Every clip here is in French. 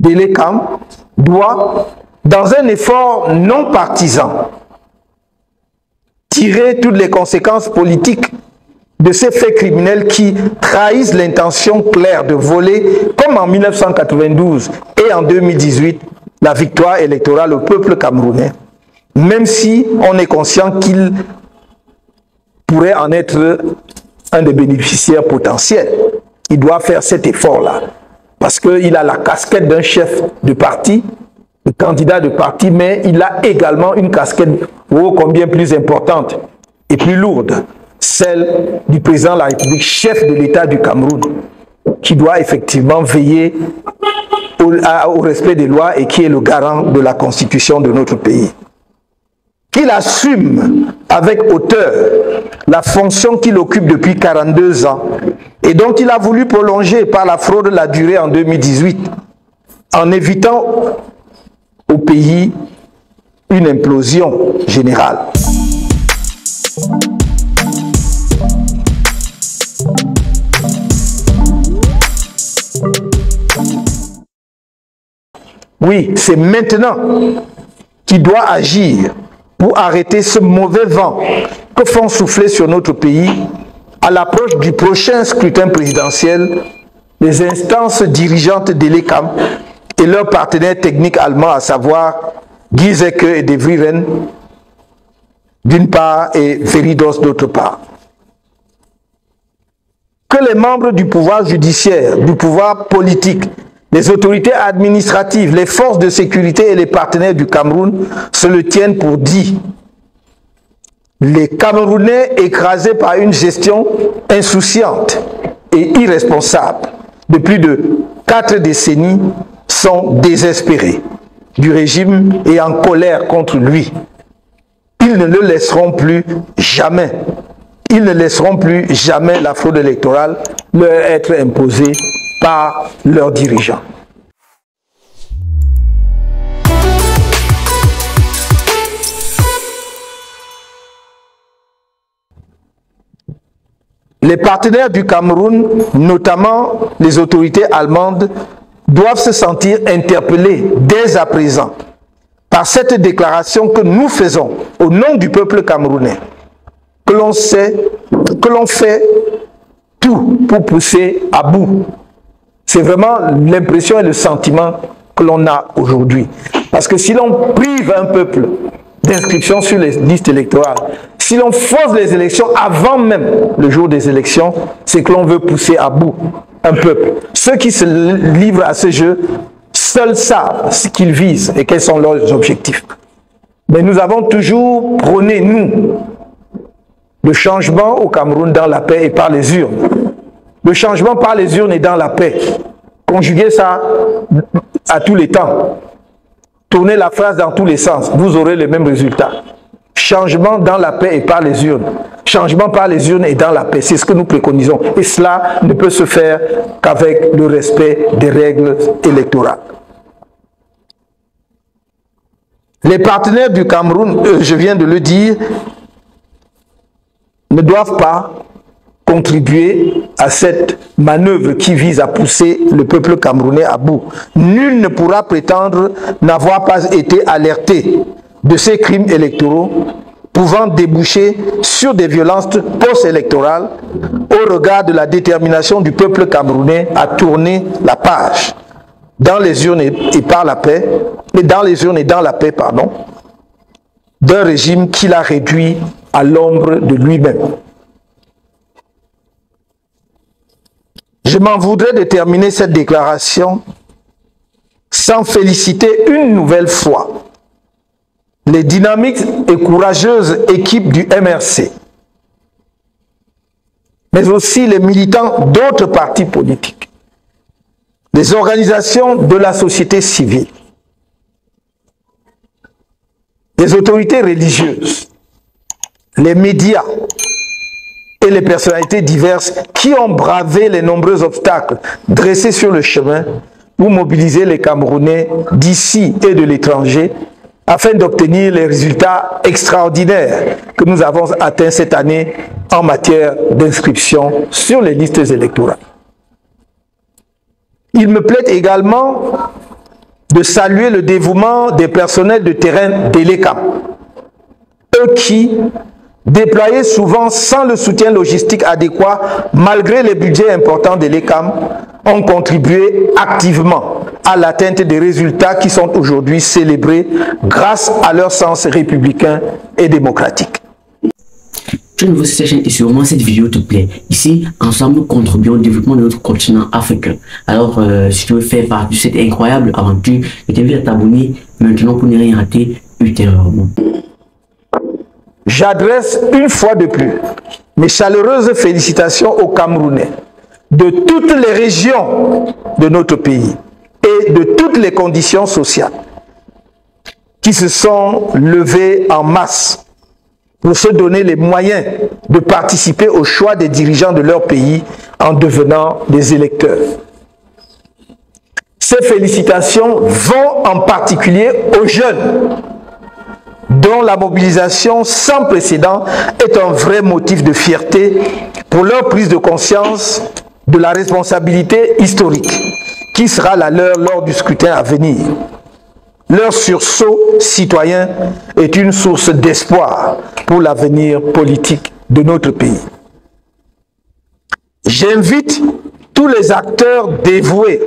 de l'ECAM doit, dans un effort non partisan, tirer toutes les conséquences politiques de ces faits criminels qui trahissent l'intention claire de voler, comme en 1992 et en 2018, la victoire électorale au peuple camerounais, même si on est conscient qu'il pourrait en être un des bénéficiaires potentiels. Il doit faire cet effort-là, parce qu'il a la casquette d'un chef de parti, de candidat de parti, mais il a également une casquette ô combien plus importante et plus lourde, celle du président de la République, chef de l'État du Cameroun, qui doit effectivement veiller au respect des lois et qui est le garant de la constitution de notre pays. Qu'il assume avec hauteur la fonction qu'il occupe depuis 42 ans et dont il a voulu prolonger par la fraude la durée en 2018, en évitant au pays une implosion générale. Oui, c'est maintenant qu'il doit agir pour arrêter ce mauvais vent que font souffler sur notre pays à l'approche du prochain scrutin présidentiel les instances dirigeantes de l'ECAM et leurs partenaires techniques allemands, à savoir Giesecke et De Vries d'une part et Veridos d'autre part. Que les membres du pouvoir judiciaire, du pouvoir politique, les autorités administratives, les forces de sécurité et les partenaires du Cameroun se le tiennent pour dit. Les Camerounais écrasés par une gestion insouciante et irresponsable de plus de 4 décennies sont désespérés du régime et en colère contre lui. Ils ne le laisseront plus jamais. Ils ne laisseront plus jamais la fraude électorale leur être imposée par leurs dirigeants. Les partenaires du Cameroun, notamment les autorités allemandes, doivent se sentir interpellés dès à présent par cette déclaration que nous faisons au nom du peuple camerounais, que l'on fait tout pour pousser à bout. C'est vraiment l'impression et le sentiment que l'on a aujourd'hui. Parce que si l'on prive un peuple d'inscription sur les listes électorales, si l'on force les élections avant même le jour des élections, c'est que l'on veut pousser à bout un peuple. Ceux qui se livrent à ce jeu, seuls savent ce qu'ils visent et quels sont leurs objectifs. Mais nous avons toujours prôné, nous, le changement au Cameroun dans la paix et par les urnes. Le changement par les urnes et dans la paix. Conjuguez ça à tous les temps. Tournez la phrase dans tous les sens. Vous aurez les mêmes résultats. Changement dans la paix et par les urnes. Changement par les urnes et dans la paix. C'est ce que nous préconisons. Et cela ne peut se faire qu'avec le respect des règles électorales. Les partenaires du Cameroun, je viens de le dire, ne doivent pas contribuer à cette manœuvre qui vise à pousser le peuple camerounais à bout. Nul ne pourra prétendre n'avoir pas été alerté de ces crimes électoraux pouvant déboucher sur des violences post-électorales au regard de la détermination du peuple camerounais à tourner la page dans les urnes et par la paix, mais dans les urnes et dans la paix, pardon, d'un régime qu'il a réduit à l'ombre de lui-même. Je m'en voudrais de terminer cette déclaration sans féliciter une nouvelle fois les dynamiques et courageuses équipes du MRC, mais aussi les militants d'autres partis politiques, les organisations de la société civile, les autorités religieuses, les médias et les personnalités diverses qui ont bravé les nombreux obstacles dressés sur le chemin pour mobiliser les Camerounais d'ici et de l'étranger afin d'obtenir les résultats extraordinaires que nous avons atteints cette année en matière d'inscription sur les listes électorales. Il me plaît également de saluer le dévouement des personnels de terrain d'Elekam, eux qui, déployés souvent sans le soutien logistique adéquat, malgré les budgets importants d'Elekam, ont contribué activement à l'atteinte des résultats qui sont aujourd'hui célébrés grâce à leur sens républicain et démocratique. Tu es nouveau sur cette chaîne et sûrement cette vidéo te plaît. Ici, ensemble, nous contribuons au développement de notre continent africain. Alors, si tu veux faire partie de cette incroyable aventure, je t'invite à t'abonner maintenant pour ne rien rater ultérieurement. J'adresse une fois de plus mes chaleureuses félicitations aux Camerounais de toutes les régions de notre pays et de toutes les conditions sociales qui se sont levés en masse pour se donner les moyens de participer au choix des dirigeants de leur pays en devenant des électeurs. Ces félicitations vont en particulier aux jeunes, dont la mobilisation sans précédent est un vrai motif de fierté pour leur prise de conscience de la responsabilité historique qui sera la leur lors du scrutin à venir. Leur sursaut citoyen est une source d'espoir pour l'avenir politique de notre pays. J'invite tous les acteurs dévoués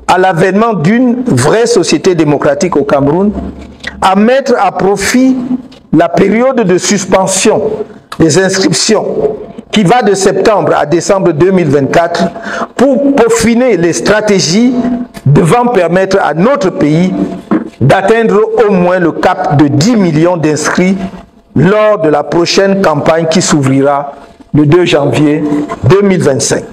à l'avènement d'une vraie société démocratique au Cameroun à mettre à profit la période de suspension des inscriptions qui va de septembre à décembre 2024 pour peaufiner les stratégies devant permettre à notre pays d'atteindre au moins le cap de 10 millions d'inscrits lors de la prochaine campagne qui s'ouvrira le 2 janvier 2025.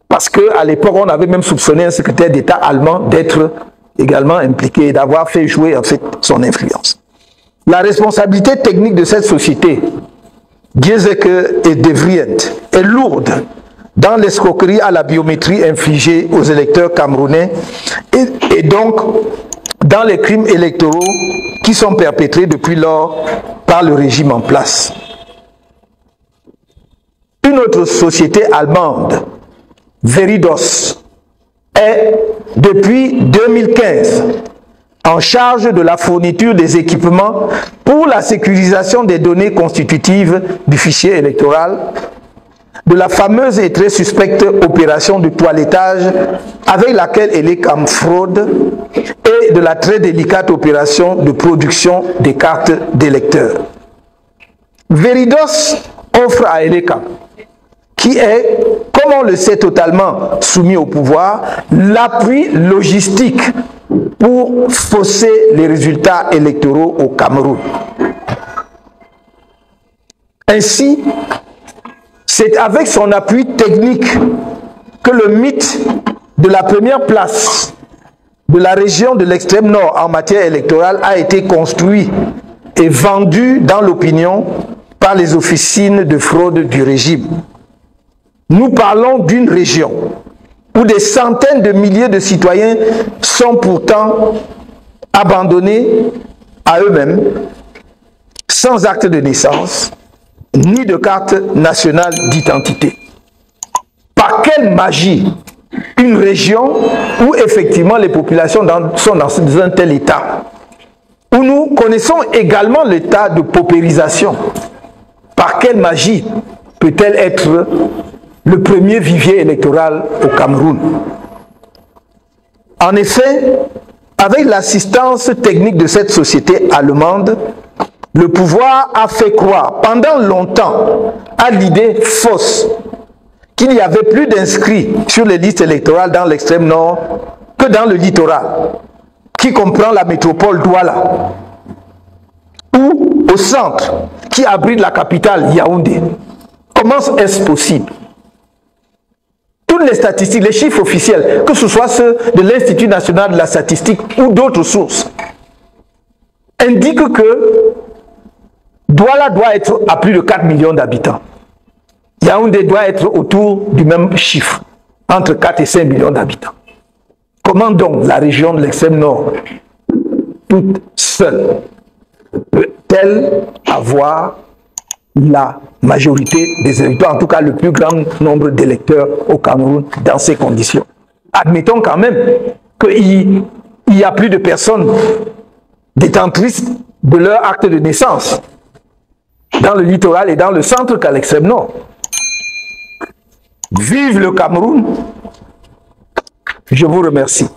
Parce qu'à l'époque, on avait même soupçonné un secrétaire d'État allemand d'être également impliqué et d'avoir fait jouer en fait son influence. La responsabilité technique de cette société, Giesecke et Devrient, est lourde dans l'escroquerie à la biométrie infligée aux électeurs camerounais et donc dans les crimes électoraux qui sont perpétrés depuis lors par le régime en place. Une autre société allemande, Veridos, est depuis 2015 en charge de la fourniture des équipements pour la sécurisation des données constitutives du fichier électoral, de la fameuse et très suspecte opération de toilettage avec laquelle Elekam fraude et de la très délicate opération de production des cartes d'électeurs. Veridos offre à Elekam, qui est, comme on le sait, totalement soumis au pouvoir, l'appui logistique pour fausser les résultats électoraux au Cameroun. Ainsi, c'est avec son appui technique que le mythe de la première place de la région de l'extrême nord en matière électorale a été construit et vendu dans l'opinion par les officines de fraude du régime. Nous parlons d'une région où des centaines de milliers de citoyens sont pourtant abandonnés à eux-mêmes, sans acte de naissance, ni de carte nationale d'identité. Par quelle magie une région où effectivement les populations sont dans un tel état, où nous connaissons également l'état de paupérisation, par quelle magie peut-elle être le premier vivier électoral au Cameroun? En effet, avec l'assistance technique de cette société allemande, le pouvoir a fait croire pendant longtemps à l'idée fausse qu'il n'y avait plus d'inscrits sur les listes électorales dans l'extrême nord que dans le littoral, qui comprend la métropole Douala, ou au centre, qui abrite la capitale Yaoundé. Comment est-ce possible? Toutes les statistiques, les chiffres officiels, que ce soit ceux de l'Institut national de la statistique ou d'autres sources, indiquent que Douala doit être à plus de 4 millions d'habitants. Yaoundé doit être autour du même chiffre, entre 4 et 5 millions d'habitants. Comment donc la région de l'extrême nord, toute seule, peut-elle avoir la majorité des électeurs, en tout cas le plus grand nombre d'électeurs au Cameroun dans ces conditions? Admettons quand même qu'il y il n'y a plus de personnes détentrices de leur acte de naissance dans le littoral et dans le centre qu'à l'extrême nord. Vive le Cameroun! Je vous remercie.